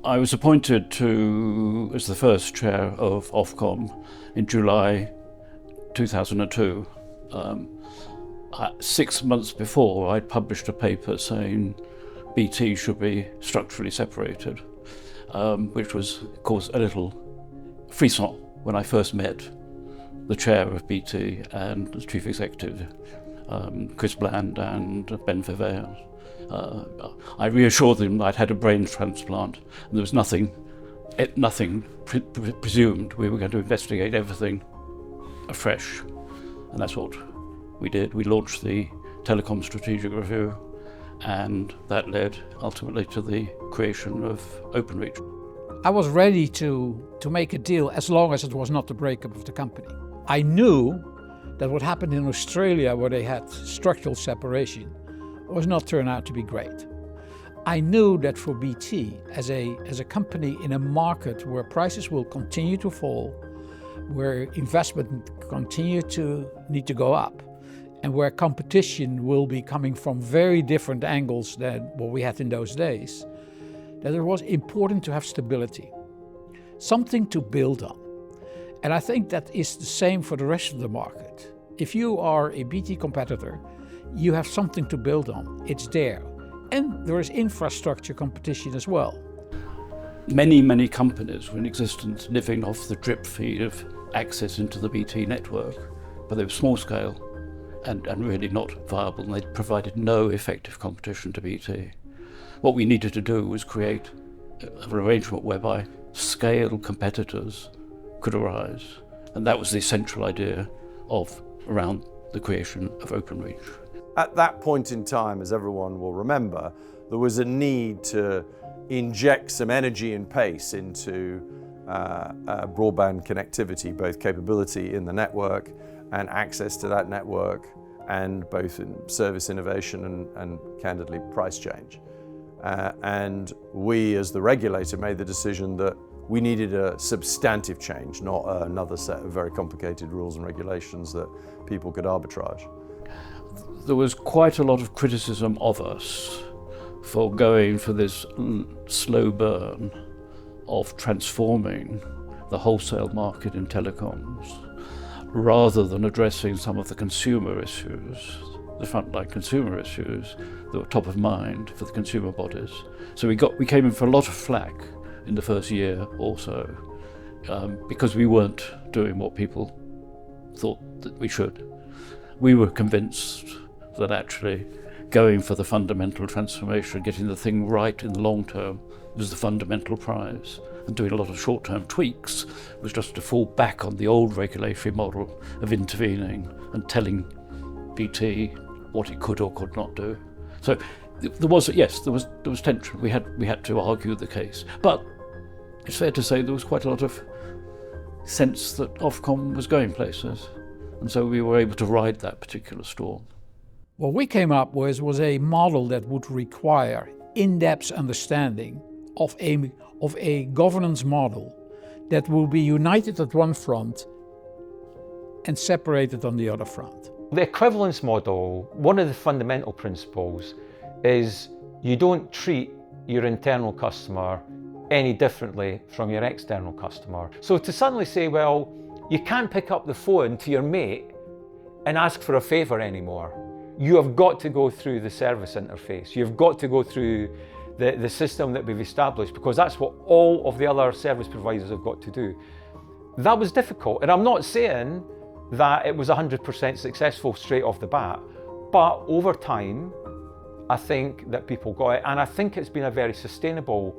I was appointed as the first chair of Ofcom in July 2002. 6 months before, I'd published a paper saying BT should be structurally separated, which was, of course, a little frisson when I first met the chair of BT and the chief executive, Chris Bland and Ben Verveer. I reassured them that I'd had a brain transplant and there was nothing presumed. We were going to investigate everything afresh, and that's what we did. We launched the Telecom Strategic Review, and that led ultimately to the creation of Openreach. I was ready to make a deal as long as it was not the breakup of the company. I knew that what happened in Australia, where they had structural separation, was not turn out to be great. I knew that for BT, as a company in a market where prices will continue to fall, where investment continue to need to go up, and where competition will be coming from very different angles than what we had in those days, that it was important to have stability, something to build on. And I think that is the same for the rest of the market. If you are a BT competitor, you have something to build on. It's there. And there is infrastructure competition as well. Many companies were in existence living off the drip feed of access into the BT network, but they were small scale and really not viable, and they provided no effective competition to BT. What we needed to do was create an arrangement whereby scale competitors could arise, and that was the central idea around the creation of Openreach. At that point in time, as everyone will remember, there was a need to inject some energy and pace into broadband connectivity, both capability in the network and access to that network, and both in service innovation and candidly price change. And we, as the regulator, made the decision that we needed a substantive change, not another set of very complicated rules and regulations that people could arbitrage. There was quite a lot of criticism of us for going for this slow burn of transforming the wholesale market in telecoms, rather than addressing some of the consumer issues, the frontline consumer issues that were top of mind for the consumer bodies. So we came in for a lot of flack in the first year or so, because we weren't doing what people thought that we should. We were convinced that actually going for the fundamental transformation, getting the thing right in the long term, was the fundamental prize. And doing a lot of short-term tweaks was just to fall back on the old regulatory model of intervening and telling BT what it could or could not do. So there was tension. We had to argue the case, but it's fair to say there was quite a lot of sense that Ofcom was going places, and so we were able to ride that particular storm. What we came up with was a model that would require in-depth understanding of a governance model that will be united at one front and separated on the other front. The equivalence model, one of the fundamental principles is you don't treat your internal customer any differently from your external customer. So to suddenly say, well, you can't pick up the phone to your mate and ask for a favour anymore. You have got to go through the service interface. You've got to go through the system that we've established, because that's what all of the other service providers have got to do. That was difficult, and I'm not saying that it was 100% successful straight off the bat, but over time, I think that people got it, and I think it's been a very sustainable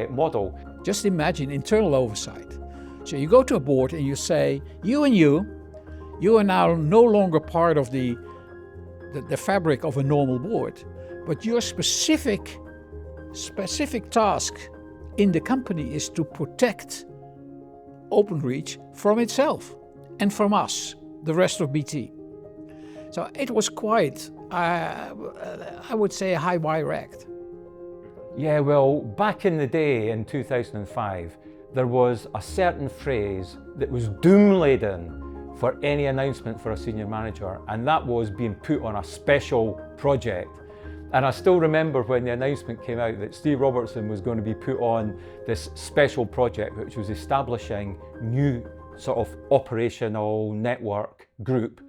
model. Just imagine internal oversight. So you go to a board and you say, you are now no longer part of the fabric of a normal board, but your specific task in the company is to protect Openreach from itself and from us, the rest of BT. So it was quite, I would say, a high wire act. Yeah, well, back in the day in 2005, there was a certain phrase that was doom-laden for any announcement for a senior manager, and that was being put on a special project. And I still remember when the announcement came out that Steve Robertson was going to be put on this special project, which was establishing new sort of operational network group.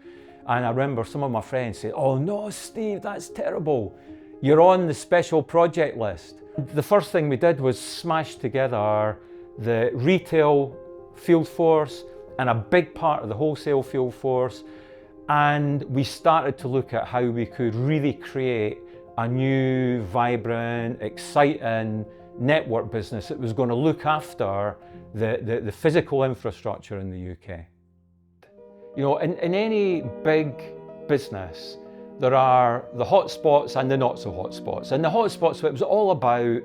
And I remember some of my friends saying, "Oh no, Steve, that's terrible. You're on the special project list." The first thing we did was smash together the retail field force and a big part of the wholesale field force. And we started to look at how we could really create a new, vibrant, exciting network business that was going to look after the physical infrastructure in the UK. You know, in any big business, there are the hot spots and the not so hot spots. And the hot spots, it was all about,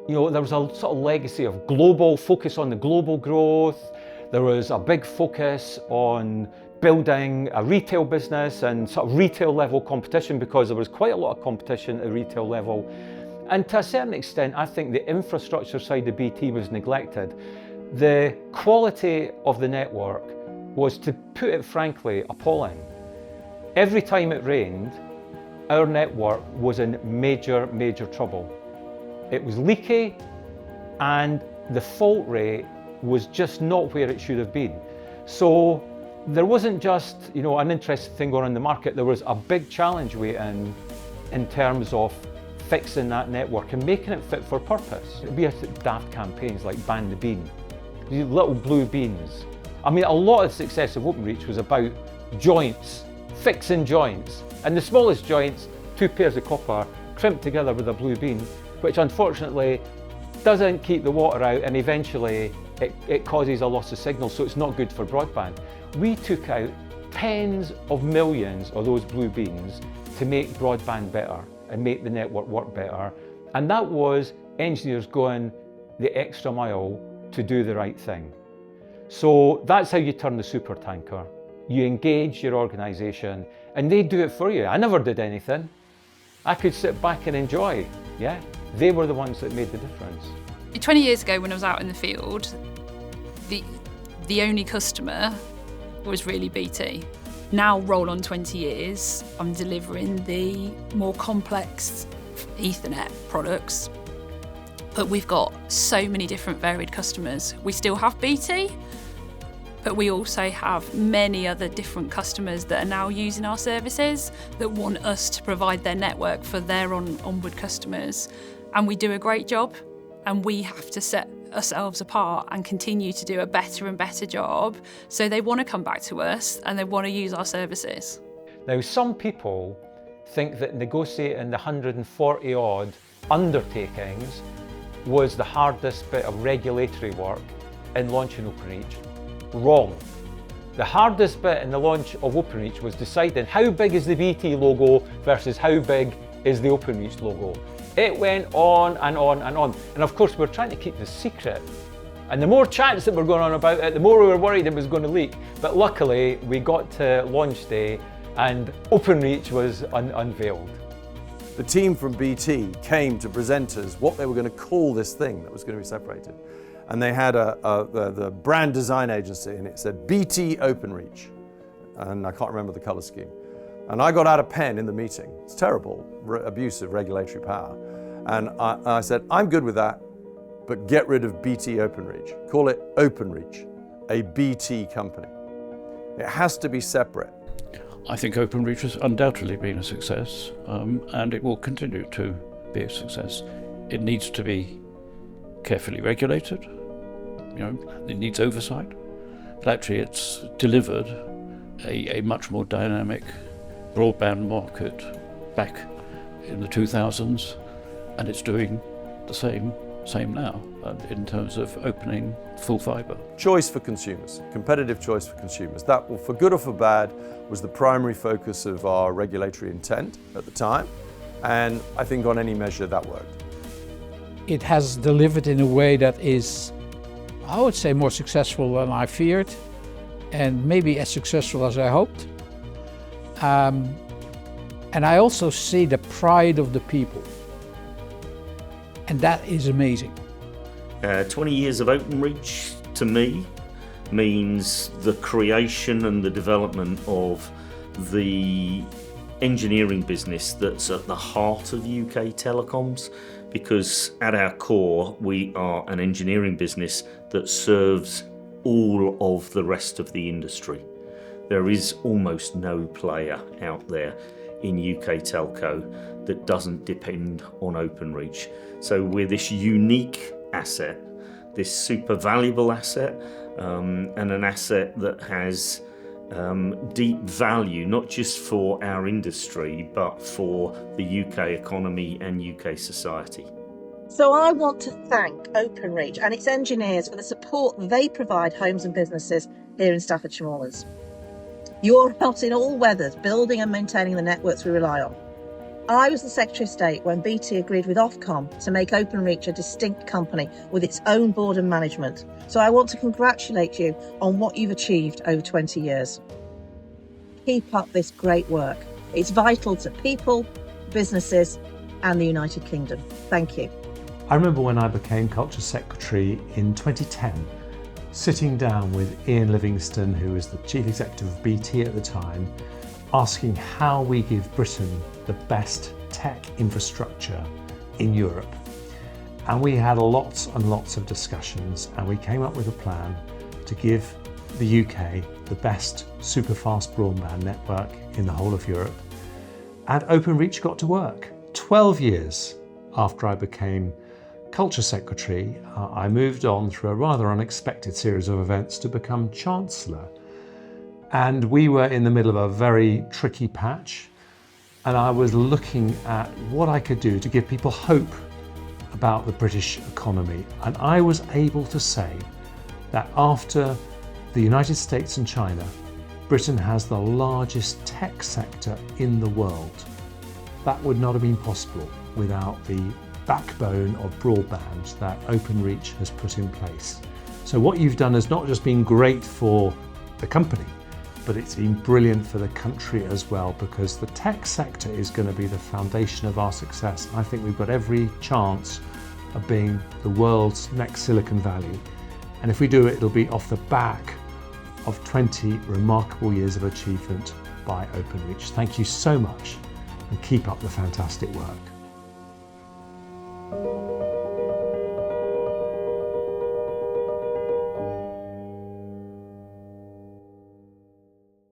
you know, there was a sort of legacy of global focus on the global growth. There was a big focus on building a retail business and sort of retail level competition, because there was quite a lot of competition at the retail level. And to a certain extent, I think the infrastructure side of BT was neglected. The quality of the network was, to put it frankly, appalling. Every time it rained, our network was in major, major trouble. It was leaky, and the fault rate was just not where it should have been. So there wasn't just, you know, an interesting thing going on in the market. There was a big challenge waiting in terms of fixing that network and making it fit for purpose. It'd be a daft campaigns like Ban the Bean, these little blue beans. I mean, a lot of the success of Openreach was about joints, fixing joints. And the smallest joints, 2 pairs of copper, crimped together with a blue bean, which unfortunately doesn't keep the water out, and eventually it causes a loss of signal, so it's not good for broadband. We took out tens of millions of those blue beans to make broadband better and make the network work better. And that was engineers going the extra mile to do the right thing. So that's how you turn the super tanker. You engage your organisation and they do it for you. I never did anything. I could sit back and enjoy, yeah? They were the ones that made the difference. 20 years ago when I was out in the field, the only customer was really BT. Now roll on 20 years, I'm delivering the more complex Ethernet products, but we've got so many different varied customers. We still have BT, but we also have many other different customers that are now using our services that want us to provide their network for their onward customers. And we do a great job, and we have to set ourselves apart and continue to do a better and better job, so they want to come back to us and they want to use our services. Now, some people think that negotiating the 140 odd undertakings was the hardest bit of regulatory work in launching Openreach. Wrong. The hardest bit in the launch of Openreach was deciding how big is the BT logo versus how big is the Openreach logo. It went on and on and on. And of course, we're trying to keep this secret. And the more chats that were going on about it, the more we were worried it was going to leak. But luckily, we got to launch day and Openreach was unveiled. The team from BT came to present us what they were going to call this thing that was going to be separated. And they had the brand design agency, and it said BT Openreach. And I can't remember the color scheme. And I got out a pen in the meeting. It's terrible, abuse of regulatory power. And I said, I'm good with that, but get rid of BT Openreach. Call it Openreach, a BT company. It has to be separate. I think Openreach has undoubtedly been a success, and it will continue to be a success. It needs to be carefully regulated. You know, it needs oversight. But actually, it's delivered a much more dynamic broadband market back in the 2000s, and it's doing the same now in terms of opening full fibre. Choice for consumers, competitive choice for consumers. That, for good or for bad, was the primary focus of our regulatory intent at the time, and I think on any measure that worked. It has delivered in a way that is, I would say, more successful than I feared, and maybe as successful as I hoped. And I also see the pride of the people, and that is amazing. 20 years of Openreach to me means the creation and the development of the engineering business that's at the heart of UK telecoms, because at our core we are an engineering business that serves all of the rest of the industry. There is almost no player out there in UK telco that doesn't depend on Openreach. So we're this unique asset, this super valuable asset, and an asset that has deep value, not just for our industry, but for the UK economy and UK society. So I want to thank Openreach and its engineers for the support they provide homes and businesses here in Staffordshire Moorlands. You're out in all weathers, building and maintaining the networks we rely on. I was the Secretary of State when BT agreed with Ofcom to make Openreach a distinct company with its own board and management. So I want to congratulate you on what you've achieved over 20 years. Keep up this great work. It's vital to people, businesses, and the United Kingdom. Thank you. I remember when I became Culture Secretary in 2010, sitting down with Ian Livingstone, who was the Chief Executive of BT at the time, asking how we give Britain the best tech infrastructure in Europe. And we had lots and lots of discussions, and we came up with a plan to give the UK the best super fast broadband network in the whole of Europe. And Openreach got to work. 12 years after I became Culture Secretary, I moved on through a rather unexpected series of events to become Chancellor. And we were in the middle of a very tricky patch, and I was looking at what I could do to give people hope about the British economy. And I was able to say that after the United States and China, Britain has the largest tech sector in the world. That would not have been possible without the backbone of broadband that Openreach has put in place. So what you've done has not just been great for the company, but it's been brilliant for the country as well, because the tech sector is going to be the foundation of our success. I think we've got every chance of being the world's next Silicon Valley. And if we do it, it'll be off the back of 20 remarkable years of achievement by Openreach. Thank you so much, and keep up the fantastic work.